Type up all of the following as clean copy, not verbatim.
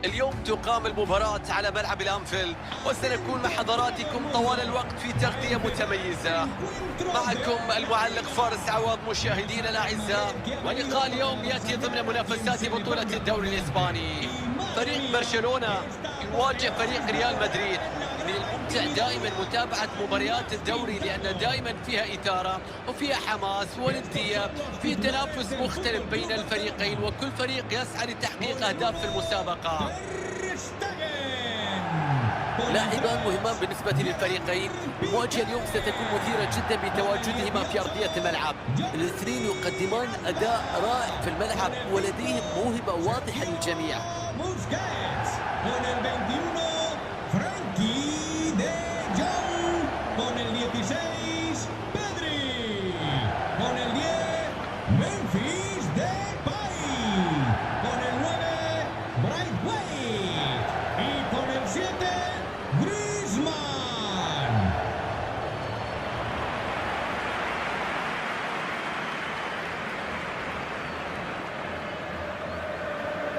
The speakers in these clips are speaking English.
اليوم تقام المباراة على ملعب الأنفيلد، وسنكون مع حضراتكم طوال الوقت في تغطية متميزة. معكم المعلق فارس عوض مشاهدينا الأعزاء، ولقاء اليوم يأتي ضمن منافسات بطولة الدوري الإسباني. فريق برشلونة يواجه فريق ريال مدريد. من الممتع دائما متابعة مباريات الدوري لأن دائما فيها إثارة وفيها حماس وندية، في تنافس مختلف بين الفريقين وكل فريق يسعى لتحقيق أهداف في المسابقة. لاعبان مهمان بالنسبة للفريقين. المواجهة اليوم ستكون مثيرة جدا بتواجدهما في أرضية الملعب. الاثنين يقدمان أداء رائع في الملعب ولديهم موهبة واضحة للجميع.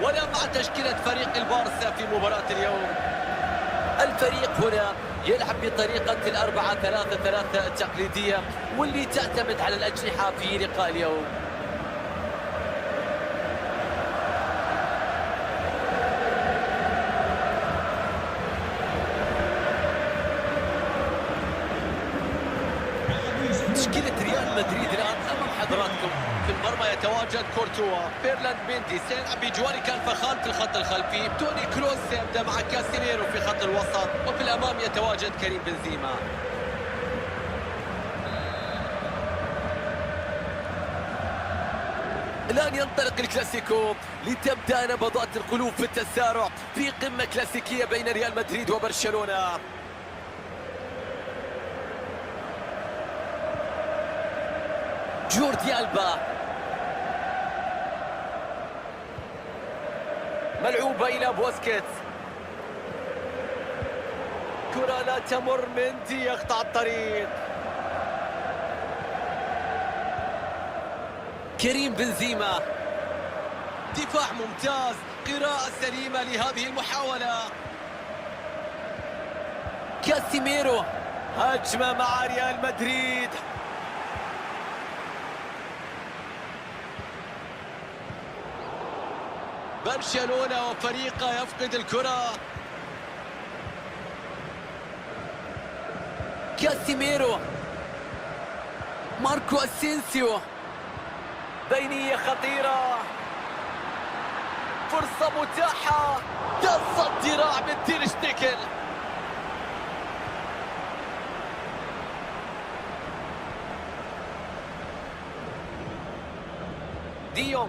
ولا مع تشكيلة فريق البارسا في مباراة اليوم. الفريق هنا يلعب بطريقة 4-3-3 التقليدية واللي تعتمد على الأجنحة في لقاء اليوم. تشكيلة ريال مدريد الآن أمام حضراتكم. في المرمى يتواجد كورتوا، بيرلاند بيندي سيلعب بجوار كالفخان في الخط الخلفي، توني كروس يبدأ مع كاسيميرو في خط الوسط، وفي الأمام يتواجد كريم بنزيما. الآن ينطلق الكلاسيكو لتبدأ نبضات القلوب في التسارع في قمة كلاسيكية بين ريال مدريد وبرشلونة. جوردي ألبا، ملعوبة إلى بوسكيت، كرة لا تمر، مندي يقطع الطريق، كريم بنزيما، دفاع ممتاز، قراءة سليمة لهذه المحاولة، كاسيميرو، هجمة مع ريال مدريد، برشلونة وفريقه يفقد الكرة، كاسيميرو، ماركو أسينسيو، بينية خطيرة، فرصة متاحة، تصد ذراع من تير شتيكل، ديونغ.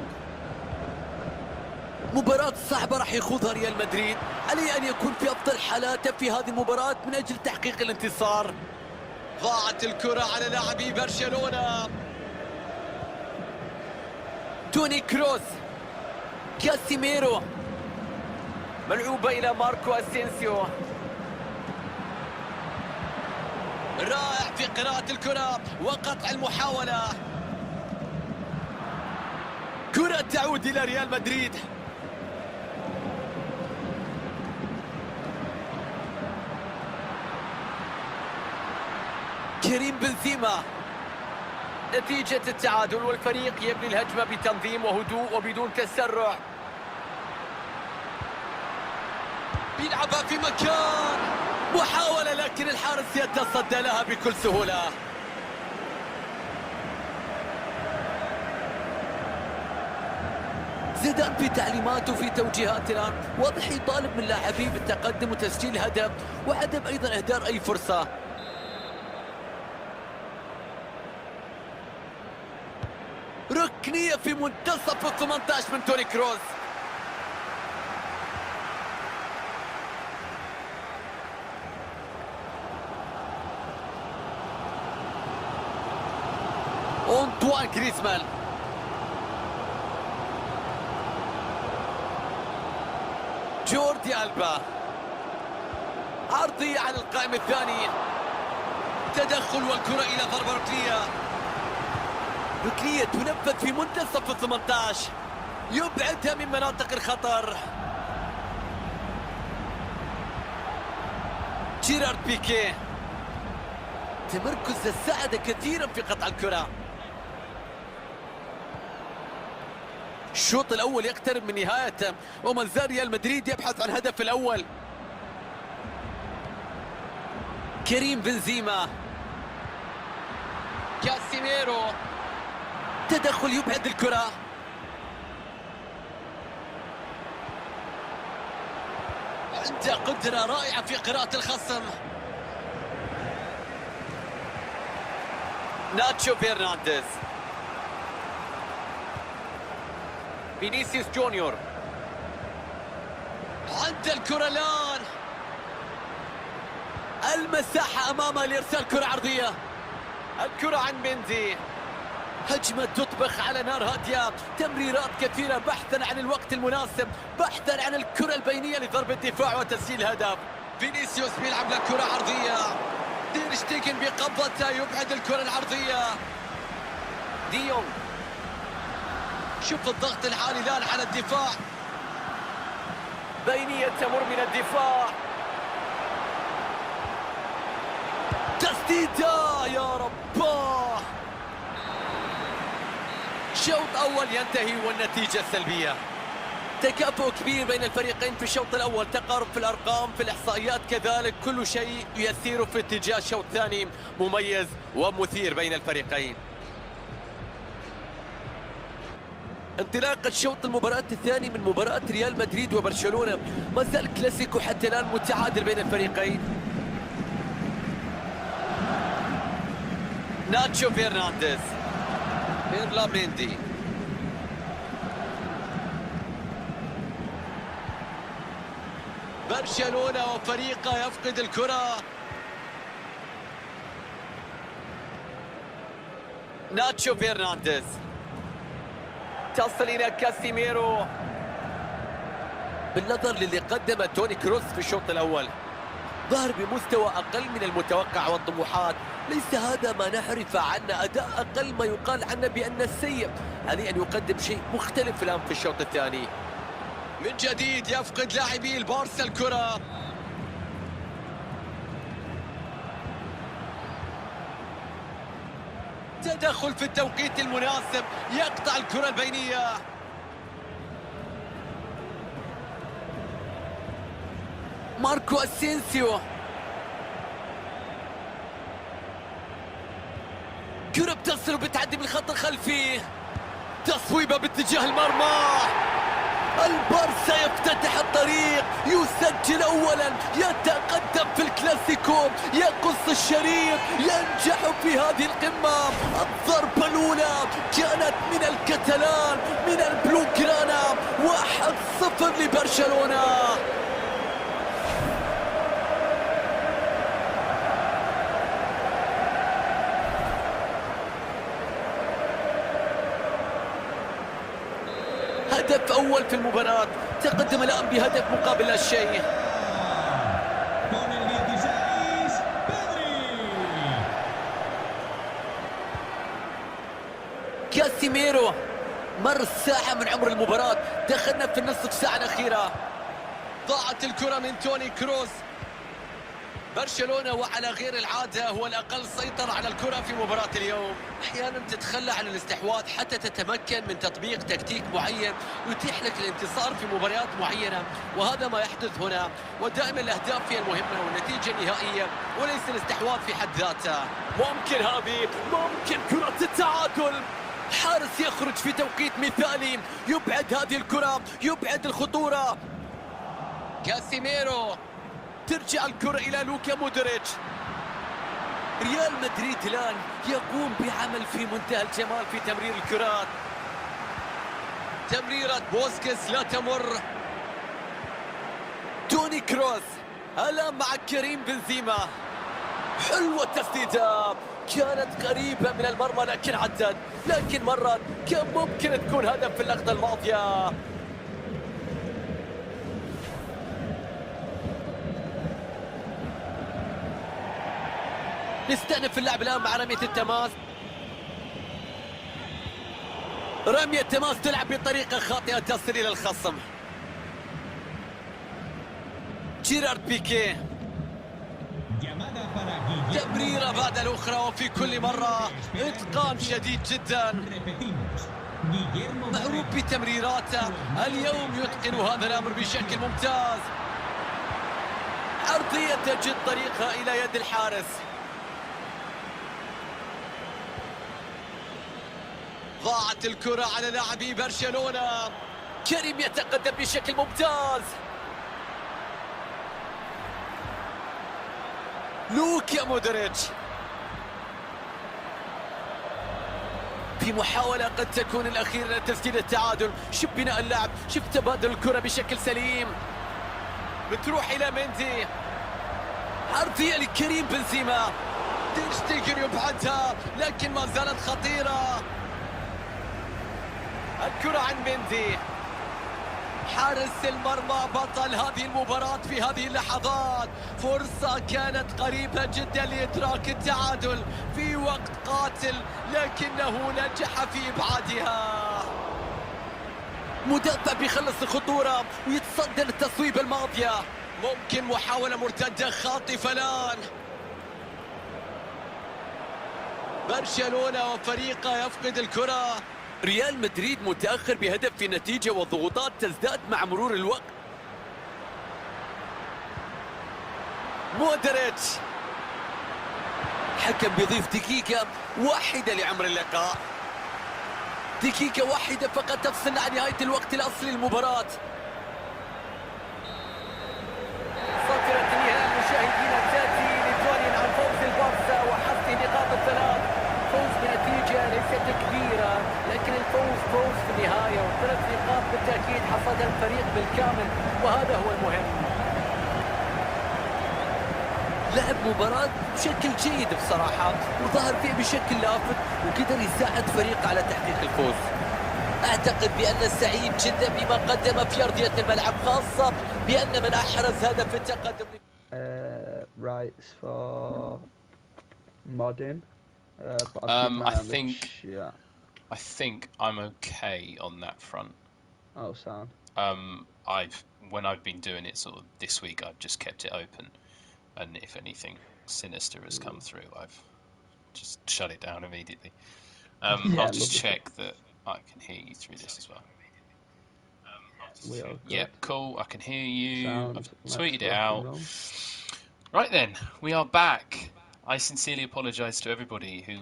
مباراة صعبة راح يخوضها ريال مدريد، عليه أن يكون في أفضل حالاته في هذه المباراة من أجل تحقيق الانتصار. ضاعت الكرة على لاعبي برشلونة، توني كروس، كاسيميرو، ملعوبة إلى ماركو أسينسيو، رائع في قراءة الكرة وقطع المحاولة، كرة تعود إلى ريال مدريد. كريم بنزيما، نتيجة التعادل والفريق يبني الهجمة بتنظيم وهدوء وبدون تسرع. بيلعبها في مكان، محاولة لكن الحارس يتصدى لها بكل سهولة. زيدان في تعليماته في توجيهات الآن واضح يطالب من لاعبيه بالتقدم وتسجيل هدف وعدم أيضا إهدار أي فرصة. ركنية في منتصف ال 18 من توني كروس. أنطوان غريزمان، جوردي ألبا، عرضية على القائم الثاني، تدخل والكرة إلى ضربة ركنية. ركنية تنفذ في منتصف ال 18، يبعدها من مناطق الخطر. جيرارد بيكيه، تمركز ساعد كثيرا في قطع الكرة. الشوط الأول يقترب من نهايته وما زال ريال مدريد يبحث عن هدف الأول. كريم بنزيما، كاسيميرو، تدخل يبعد الكرة. عنده قدرة رائعة في قراءة الخصم. ناتشو فرنانديز، فينيسيوس جونيور، عنده الكرة الآن، المساحة أمامه لإرسال كرة عرضية. الكرة عن مندي، هجمة تطبخ على نار هادية، تمريرات كثيرة بحثا عن الوقت المناسب، بحثا عن الكرة البينية لضرب الدفاع وتسجيل هدف. فينيسيوس بيلعب له كرة عرضية، تير شتيجن بقبضته يبعد الكرة العرضية. ديونغ، شوف الضغط العالي الآن على الدفاع، بينية تمر من الدفاع، تسديدة يا رباه. شوط أول ينتهي والنتيجة سلبية. تكافؤ كبير بين الفريقين في الشوط الأول، تقارب في الأرقام، في الإحصائيات كذلك، كل شيء يسير في اتجاه شوط ثاني مميز ومثير بين الفريقين. انطلاقة شوط المباراة الثاني من مباراة ريال مدريد وبرشلونة، ما زال كلاسيكو حتى الآن متعادل بين الفريقين. ناتشو فرنانديز، بيرلا ميندي، برشلونة وفريقه يفقد الكرة. ناتشو فرنانديز، تصل إلى كاسيميرو. بالنظر للي قدمه توني كروس في الشوط الأول، ظهر بمستوى أقل من المتوقع والطموحات. ليس هذا ما نعرف عنه، أداء أقل ما يقال عنه بأنه سيء. عليه أن يقدم شيء مختلف الآن في الشوط الثاني. من جديد يفقد لاعبي البارسا الكرة. تدخل في التوقيت المناسب، يقطع الكرة البينية. ماركو أسينسيو، كرة بتصل وبتعدي بالخط الخلفي، تصويبة باتجاه المرمى. البارسا يفتتح الطريق، يسجل أولا، يتقدم في الكلاسيكو، يقص الشريط، ينجح في هذه القمة. الضربة الأولى كانت من الكتالان، من البلوغرانا. 1-0 لبرشلونة. هدف أول في المباراة، تقدم الآن بهدف مقابل لا شيء. كاسيميرو، مر ساعة من عمر المباراة، دخلنا في النصف ساعة الأخيرة. ضاعت الكرة من توني كروس. برشلونة وعلى غير العادة هو الأقل سيطرة على الكرة في مباراة اليوم. أحيانا تتخلى عن الاستحواذ حتى تتمكن من تطبيق تكتيك معين يتيح لك الانتصار في مباريات معينة، وهذا ما يحدث هنا. ودائما الأهداف هي المهمة والنتيجة النهائية وليس الاستحواذ في حد ذاته. ممكن هذه، ممكن كرة التعادل. حارس يخرج في توقيت مثالي، يبعد هذه الكرة، يبعد الخطورة. كاسيميرو، ترجع الكرة إلى لوكا مودريتش. ريال مدريد الآن يقوم بعمل في منتهى الجمال في تمرير الكرات. تمريرة بوسكيتس لا تمر. توني كروس الآن مع كريم بنزيما. حلوة التسديدة، كانت قريبة من المرمى لكن عدت، لكن مرت. كان ممكن تكون هدف في اللقطة الماضية. نستأنف اللعب الآن مع رمية التماس. رمية التماس تلعب بطريقة خاطئة تصل إلى الخصم. جيرارد بيكيه، تمريرة بعد الأخرى وفي كل مرة إتقان شديد جدا، معروف بتمريراته، اليوم يتقن هذا الأمر بشكل ممتاز. عرضية تجد طريقها إلى يد الحارس. ضاعت الكرة على لاعبي برشلونة. كريم يتقدم بشكل ممتاز. لوكا مودريتش في محاولة قد تكون الأخيرة لتسجيل التعادل. شوف بناء اللعب، شوف تبادل الكرة بشكل سليم، بتروح إلى مندي. عرضية لكريم بنزيما، تير شتيجن يبعدها لكن ما زالت خطيرة. الكرة عن مندي، حارس المرمى بطل هذه المباراة في هذه اللحظات. فرصة كانت قريبة جدا لإدراك التعادل في وقت قاتل لكنه نجح في إبعادها. مدافع بيخلص الخطورة ويتصدى للتصويبة الماضية. ممكن محاولة مرتدة خاطفة الآن. برشلونة وفريقه يفقد الكرة. ريال مدريد متأخر بهدف في النتيجة والضغوطات تزداد مع مرور الوقت. مودريتش، حكم بيضيف دقيقة واحدة لعمر اللقاء. دقيقة واحدة فقط تفصل عن نهاية الوقت الأصلي للمباراة. فترة انتهاء المشاهدين تأتي لتعلن عن فوز البارسا وحصد نقاط الثلاث. فوز بنتيجة ليست كبيرة لكن الفوز فوز في النهاية، وثلاث نقاط بالتأكيد حصدها الفريق بالكامل وهذا هو المهم. لعب مباراة بشكل جيد بصراحة وظهر فيه بشكل لافت وقدر يساعد فريقه على تحقيق الفوز. أعتقد بأن سعيد جدا بما قدم في أرضية الملعب، خاصة بأن من أحرز هدف التقدم. Rights for modding. I think I'm okay on that front. Oh, sound. When I've been doing it sort of this week, I've just kept it open, and if anything sinister has come through, I've just shut it down immediately. I'll just check that I can hear you through this as well. Yep, cool. I can hear you. I've tweeted it out. Right then, we are back. I sincerely apologise to everybody who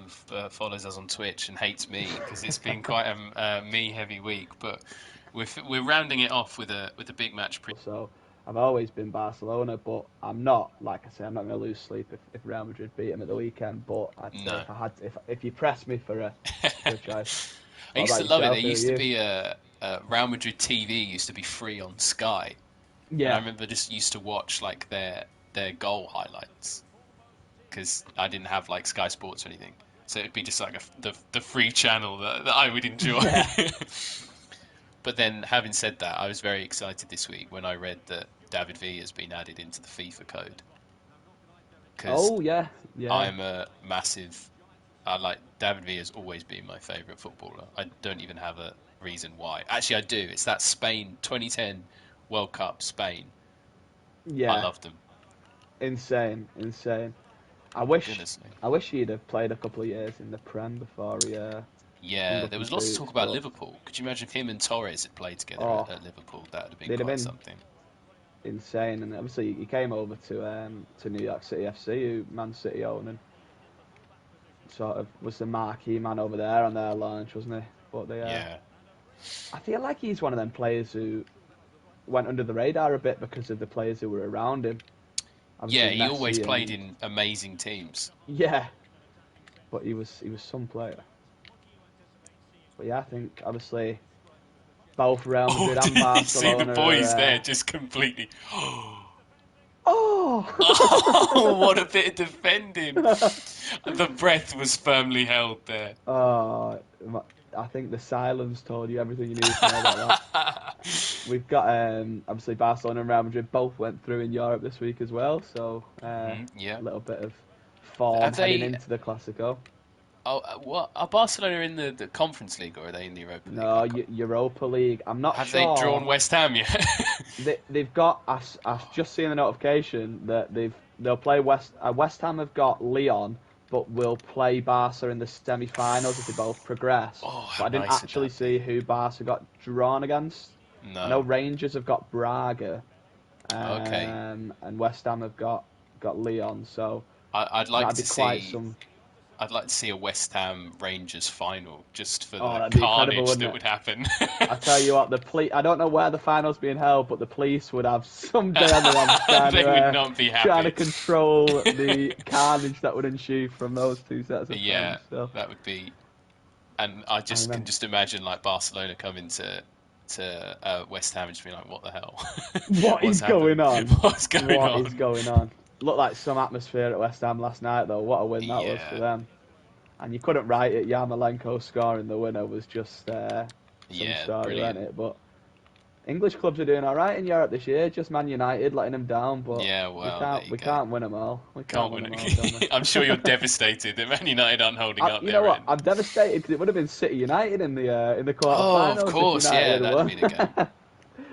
follows us on Twitch and hates me because it's been quite a me-heavy week. But we're rounding it off with a big match. So I've always been Barcelona, but I'm not. Like I say, I'm not going to lose sleep if Real Madrid beat them at the weekend. But I'd say if you press me for a choice. I used to love it. There used to be a Real Madrid TV used to be free on Sky. Yeah. And I remember just used to watch like their goal highlights because I didn't have like Sky Sports or anything, so it'd be just like the free channel that I would enjoy. Yeah. But then, having said that, I was very excited this week when I read that David Villa has been added into the FIFA code. Oh yeah. I'm a massive. David Villa has always been my favourite footballer. I don't even have a reason why. Actually, I do. It's that Spain 2010 World Cup, Spain. Yeah. I loved him. Insane. I wish he'd have played a couple of years in the Prem before he. Yeah, there was lots of talk about Liverpool. Could you imagine if him and Torres had played together at Liverpool? That would have been quite something. Insane, and obviously he came over to New York City FC, who Man City own, and sort of was the marquee man over there on their launch, wasn't he? But yeah. I feel like he's one of them players who went under the radar a bit because of the players who were around him. Obviously, he always played in amazing teams. Yeah, but he was some player. But yeah, I think obviously both Real Madrid and Barcelona. Did you see the boys there just completely? Oh, what a bit of defending! The breath was firmly held there. Oh, I think the silence told you everything you needed to know about that. We've got obviously Barcelona and Real Madrid both went through in Europe this week as well, so a little bit of form heading into the Clasico. Oh, what? Are Barcelona in the Conference League or are they in the Europa League? No, Europa League. I'm not sure. Have they drawn West Ham yet? They've got. I've just seen the notification that they've they'll play West Ham have got Lyon, but will play Barca in the semi-finals if they both progress. Oh, but I didn't actually see who Barca got drawn against. No. I know Rangers have got Braga, Okay. and West Ham have got Lyon. So I'd like to see. some. I'd like to see a West Ham Rangers final just for the that'd be carnage that would happen. I tell you what, the police. I don't know where the final's being held, but the police would have some day on their hands They would not be happy. trying to control the carnage that would ensue from those two sets of fans. So. That would be. And I can just imagine like Barcelona coming to West Ham and just being like, "What the hell? What is going on? What's going on? What is going on?" Looked like some atmosphere at West Ham last night, though. What a win that was for them. And you couldn't write it. Yarmolenko scoring the winner was just some story, wasn't it? But English clubs are doing all right in Europe this year. Just Man United letting them down, but we can't win them all. We can't win them all. I'm sure you're devastated that Man United aren't holding up. You know what? I'm devastated because it would have been City United in the quarterfinals. Oh, of course, that'd be the game.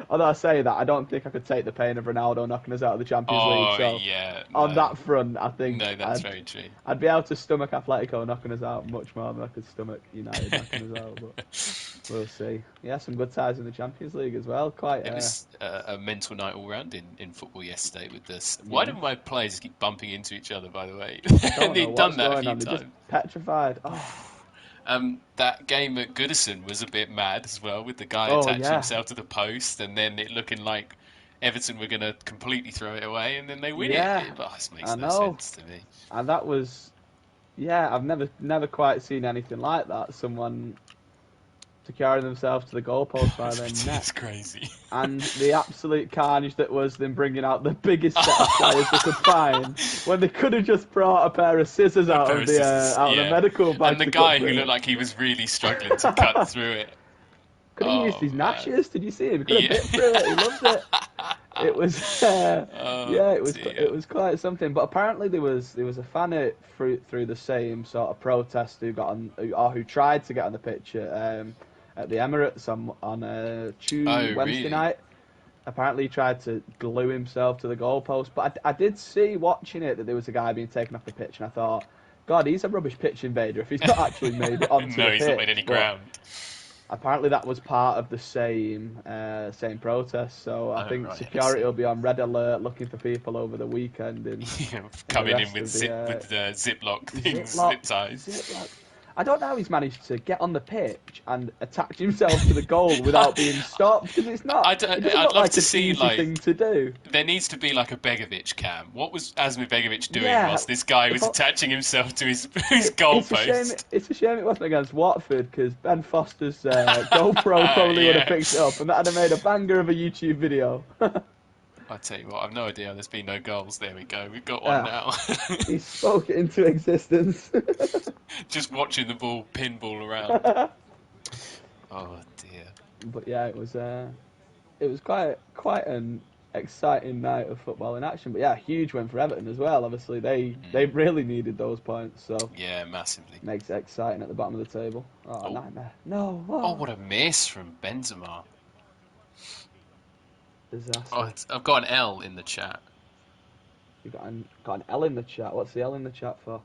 Although I say that, I don't think I could take the pain of Ronaldo knocking us out of the Champions League. So on that front, I think very true. I'd be able to stomach Atletico knocking us out much more than I could stomach United knocking us out. But we'll see. Yeah, some good ties in the Champions League as well. It was a mental night all round in football yesterday with this. Why do my players keep bumping into each other, by the way? They've done that a few times. They're just petrified. That game at Goodison was a bit mad as well, with the guy attaching himself to the post, and then it looking like Everton were going to completely throw it away, and then they win it. It makes no sense to me. And that was, I've never quite seen anything like that. Someone securing themselves to the goalpost by their neck. That's crazy. And the absolute carnage that was them bringing out the biggest set of players they could find, when they could have just brought a pair of scissors out of the medical bag. And the guy who looked like he was really struggling to cut through it. Could have used his natches. Did you see him? He could have bit through it. He loved it. It was, it was quite something. But apparently there was a fan through the same sort of protest who tried to get on the pitch at the Emirates on Wednesday night. Apparently he tried to glue himself to the goalpost. But I did see, watching it, that there was a guy being taken off the pitch, and I thought, God, he's a rubbish pitch invader if he's not actually made it onto the pitch. No, he's not made any ground. Apparently that was part of the same protest, so I think security will be on red alert looking for people over the weekend. Coming in with Ziploc things, zip ties. I don't know how he's managed to get on the pitch and attach himself to the goal without being stopped, because it's not. I'd love to see thing to do. There needs to be like a Begovic cam. What was Asmir Begovic doing whilst this guy was attaching himself to his goalpost? It's a shame it wasn't against Watford, because Ben Foster's GoPro probably would have picked it up, and that would have made a banger of a YouTube video. I tell you what, I've no idea. There's been no goals. There we go. We've got one now. He spoke it into existence. Just watching the ball pinball around. Oh dear. But yeah, it was quite an exciting night of football in action. But yeah, huge win for Everton as well. Obviously, they really needed those points. So yeah, massively. Makes it exciting at the bottom of the table. Oh, nightmare! No. Oh, what a miss from Benzema. Disaster. Oh, I've got an L in the chat. You got an L in the chat. What's the L in the chat for?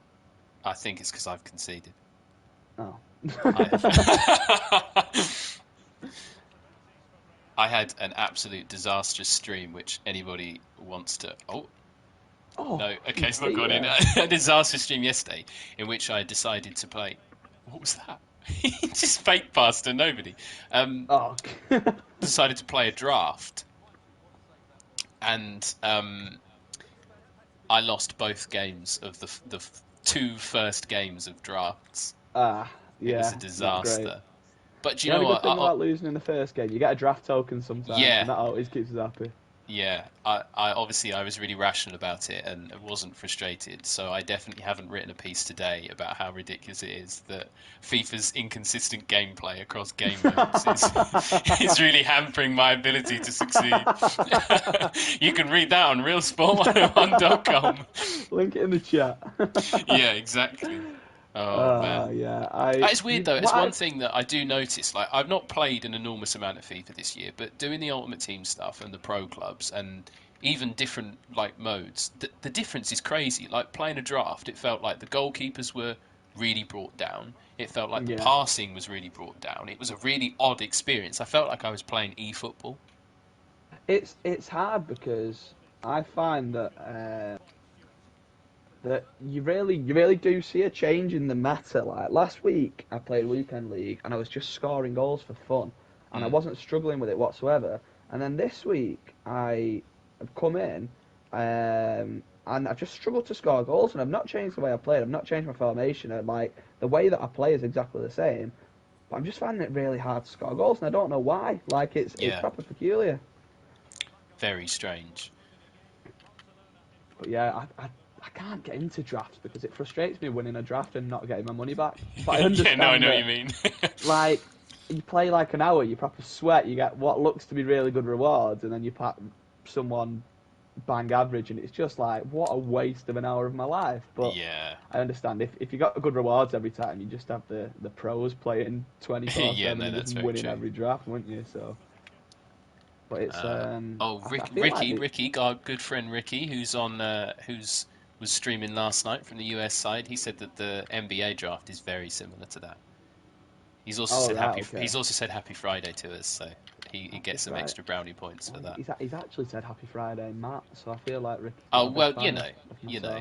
I think it's because I've conceded. Oh. I had an absolute disastrous stream, which anybody wants to. Oh no. Okay, it's not gone in. A disastrous stream yesterday in which I decided to play. What was that? He just fake passed to nobody. Decided to play a draft. And I lost both games of the two first games of drafts. Yeah, it was a disaster. But do you know what? The good thing about losing in the first game, you get a draft token sometimes, and that always keeps us happy. Yeah, I was really rational about it and wasn't frustrated. So I definitely haven't written a piece today about how ridiculous it is that FIFA's inconsistent gameplay across game modes is really hampering my ability to succeed. You can read that on realsport101.com. Link it in the chat. Yeah, exactly. Oh man, yeah. It's weird though. It's one thing that I do notice. Like, I've not played an enormous amount of FIFA this year, but doing the Ultimate Team stuff and the pro clubs, and even different like modes, the difference is crazy. Like playing a draft, it felt like the goalkeepers were really brought down. It felt like the passing was really brought down. It was a really odd experience. I felt like I was playing eFootball. It's hard because I find that you really do see a change in the meta. Like last week, I played weekend league and I was just scoring goals for fun, and I wasn't struggling with it whatsoever. And then this week, I have come in, and I've just struggled to score goals, and I've not changed the way I played. I've not changed my formation. And like the way that I play is exactly the same, but I'm just finding it really hard to score goals, and I don't know why. Like it's proper peculiar. Very strange. But yeah, I can't get into drafts because it frustrates me winning a draft and not getting my money back. But I understand I know what you mean. Like, you play like an hour, you proper sweat, you get what looks to be really good rewards, and then you pack someone bang average, and it's just like, what a waste of an hour of my life. But I understand, if you got good rewards every time, you just have the pros playing 24/7 and just winning every draft, wouldn't you? So... But it's Ricky, our good friend Ricky, who's on was streaming last night from the US side. He said that the NBA draft is very similar to that. He's also He's also said Happy Friday to us, so he gets some extra brownie points for that. He's actually said Happy Friday, Matt. So I feel like Ricky. Oh well, you know,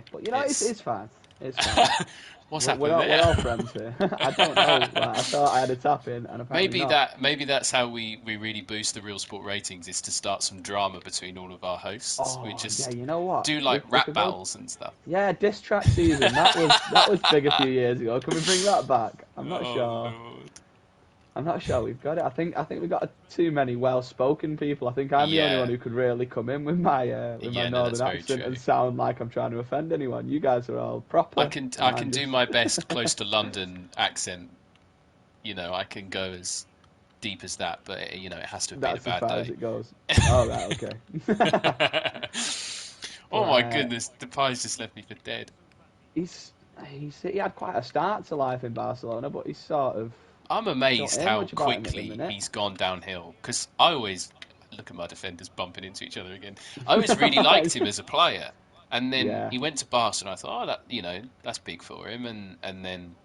but it's fine. It's fine. What's happening there? We're all friends here. I don't know. Like, I thought I had a tap in, and apparently maybe that's how we really boost the Real Sport ratings, is to start some drama between all of our hosts. We just you know what? do like rap battles and stuff. Yeah, diss track season. That was big a few years ago. Can we bring that back? I'm not sure. Lord. I'm not sure we've got it. I think we've got too many well-spoken people. I think I'm the only one who could really come in with my northern accent and sound like I'm trying to offend anyone. You guys are all proper. I can do my best close to London accent. You know, I can go as deep as that, but it has to have been a bad day. That's as far as it goes. Oh, right, okay. Oh my goodness, the pie's just left me for dead. He had quite a start to life in Barcelona, but he's sort of... I'm amazed how quickly he's gone downhill, because I always look at my defenders bumping into each other again. I always really liked him as a player, and then he went to Barca, and I thought, that's big for him, and then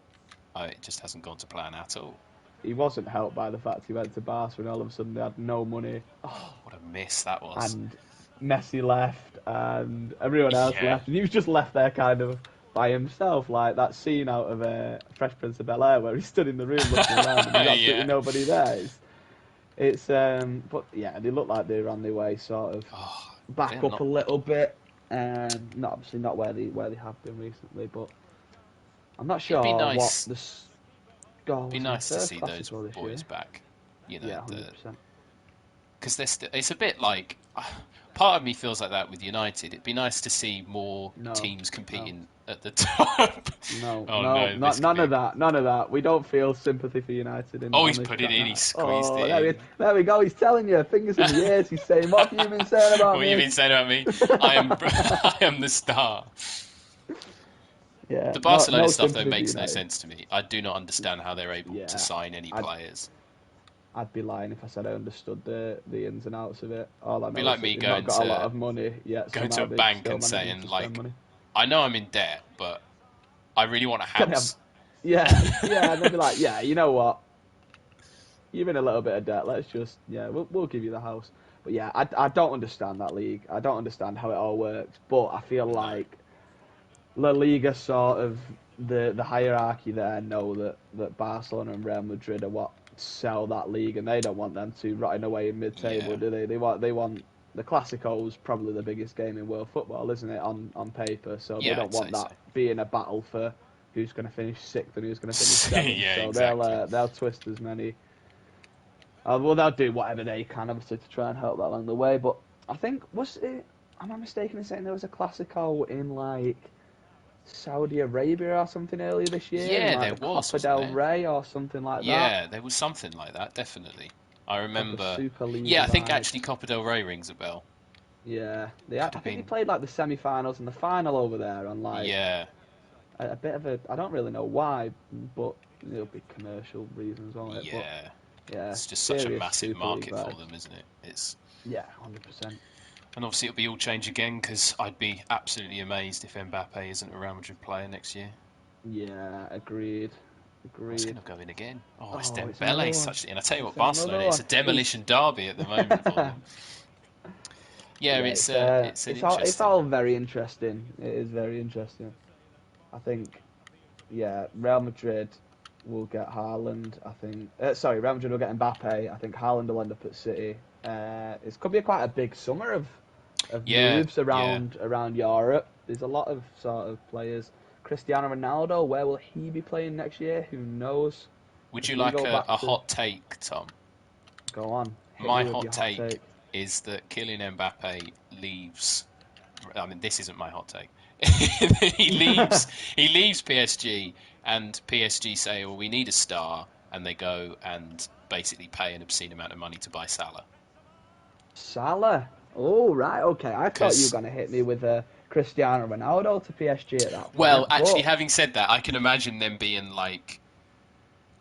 it just hasn't gone to plan at all. He wasn't helped by the fact he went to Barca, and all of a sudden they had no money. Oh, what a miss that was! And Messi left, and everyone else left, and he was just left there kind of by himself, like that scene out of Fresh Prince of Bel-Air where he stood in the room looking around and there's absolutely nobody there. But yeah, they look like they're on their way, sort of back up a little bit, obviously not where they have been recently, but I'm not sure what the goal. It'd be nice to see those boys back, yeah, 100%. Because it's a bit like, part of me feels like that with United. It'd be nice to see more teams competing at the top. None of that. We don't feel sympathy for United. He's put it in. He squeezed it in. There we go. He's telling you, fingers in the ears. He's saying, "What have you been saying about me? What have you been saying about me? I am the star." Yeah. The Barcelona stuff though makes no sense to me. I do not understand how they're able to sign any players. I'd be lying if I said I understood the ins and outs of it. All I know be like me going got a lot of money yet. Going to a bank and saying like, I know I'm in debt, but I really want a house. And they'd be like, yeah, you know what? You're in a little bit of debt. Let's just we'll give you the house. But yeah, I don't understand that league. I don't understand how it all works. But I feel like La Liga sort of the hierarchy there know that Barcelona and Real Madrid are what sell that league, and they don't want them to rotting away in mid-table, do they? They want the Clasico's probably the biggest game in world football, isn't it, on paper? So they don't want that being a battle for who's going to finish sixth and who's going to finish seventh. So exactly. They'll twist as many. They'll do whatever they can, obviously, to try and help that along the way. But I think am I mistaken in saying there was a Clasico in like Saudi Arabia or something earlier this year? Yeah, there was. Copa del Rey or something like that. Yeah, there was something like that, definitely. I remember. Like Super League I think actually Copa del Rey rings a bell. Yeah, I think they played like the semi-finals and the final over there on like a bit of a. I don't really know why, but it'll be commercial reasons, won't it? Yeah, but, it's just such a massive market for them, isn't it? It's 100%. And obviously it'll be all change again, because I'd be absolutely amazed if Mbappe isn't a Real Madrid player next year. Yeah, agreed. It's going to go in again. Oh, it's it's Dembele. And I tell you what, Barcelona, it's a demolition derby at the moment for them. Yeah, it's all very interesting. It is very interesting. I think, Real Madrid will get Haaland. I think, Real Madrid will get Mbappe. I think Haaland will end up at City. It could be quite a big summer of moves around Europe. There's a lot of sort of players. Cristiano Ronaldo, where will he be playing next year? Who knows? Would you like a hot take, Tom? Go on. My hot take is that Kylian Mbappe leaves. I mean, this isn't my hot take. He leaves PSG, and PSG say, well, we need a star, and they go and basically pay an obscene amount of money to buy Salah. Salah? Oh, right, okay. I thought you were going to hit me with Cristiano Ronaldo to PSG at that point. Well, actually, having said that, I can imagine them being like,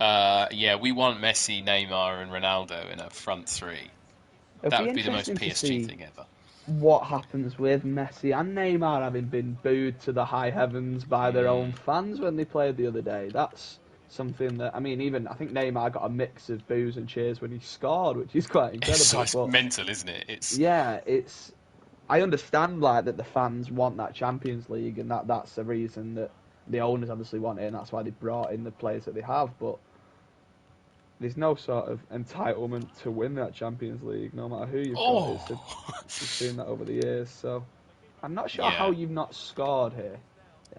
we want Messi, Neymar, and Ronaldo in a front three. That would be the most PSG thing ever. What happens with Messi and Neymar having been booed to the high heavens by their own fans when they played the other day? That's something that, I think Neymar got a mix of boos and cheers when he scored, which is quite incredible. It's mental, isn't it? I understand that the fans want that Champions League, and that's the reason that the owners obviously want it, and that's why they brought in the players that they have, but there's no sort of entitlement to win that Champions League, no matter who you've got. We've seen that over the years, so I'm not sure how you've not scored here.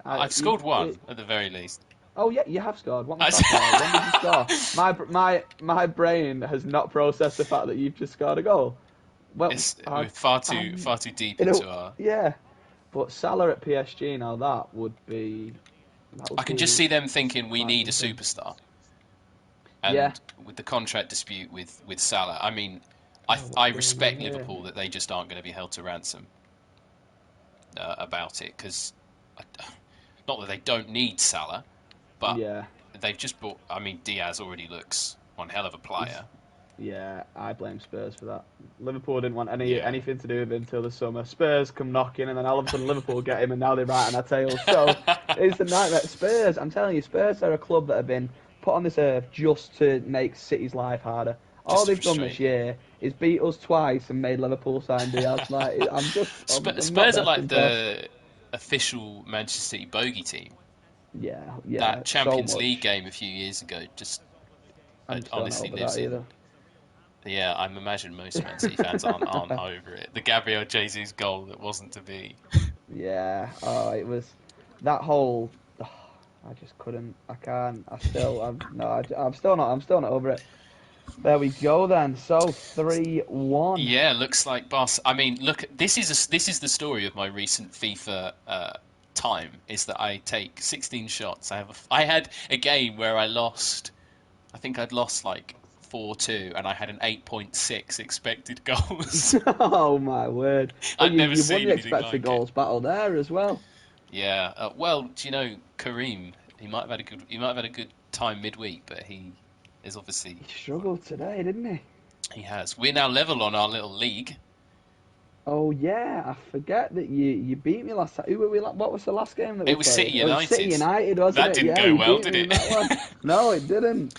I've scored one, at the very least. Oh yeah, you have scored. What am I talking about? When did you score? My brain has not processed the fact that you've just scored a goal. Well, we're far too deep into our... Yeah, but Salah at PSG now, that would be... I can just see them thinking we need a superstar. And with the contract dispute with Salah, I respect Liverpool that they just aren't going to be held to ransom about it, because not that they don't need Salah, but they've just bought... Diaz already looks one hell of a player. Yeah, I blame Spurs for that. Liverpool didn't want anything to do with him until the summer. Spurs come knocking, and then all of a sudden Liverpool get him, and now they're right on our tails. So it's a nightmare. Spurs, I'm telling you, Spurs are a club that have been put on this earth just to make City's life harder. All they've done this year is beat us twice and made Liverpool sign Diaz. Spurs are like the official Manchester City bogey team. Yeah. That Champions League game a few years ago just honestly lives in. Yeah, I imagine most Man City fans aren't over it. The Gabriel Jesus goal that wasn't to be. Yeah. Oh, it was that whole. I just couldn't. I can't. I'm still not over it. There we go then. So 3-1. Yeah, looks like Barca. Look, this is the story of my recent FIFA time. Is that I take 16 shots. I had a game where I lost. I think I'd lost like 4-2, and I had an 8.6 expected goals. Oh my word! I've never seen you won the expected goals battle there as well. Yeah. Well, do you know Kareem? He might have had a good time midweek, but he is obviously... He struggled today, didn't he? He has. We're now level on our little league. Oh yeah, I forget that you beat me last time. Who were we? What was the last game that we played? It was City United. It was City United, wasn't it? That didn't go well, did it? No, it didn't.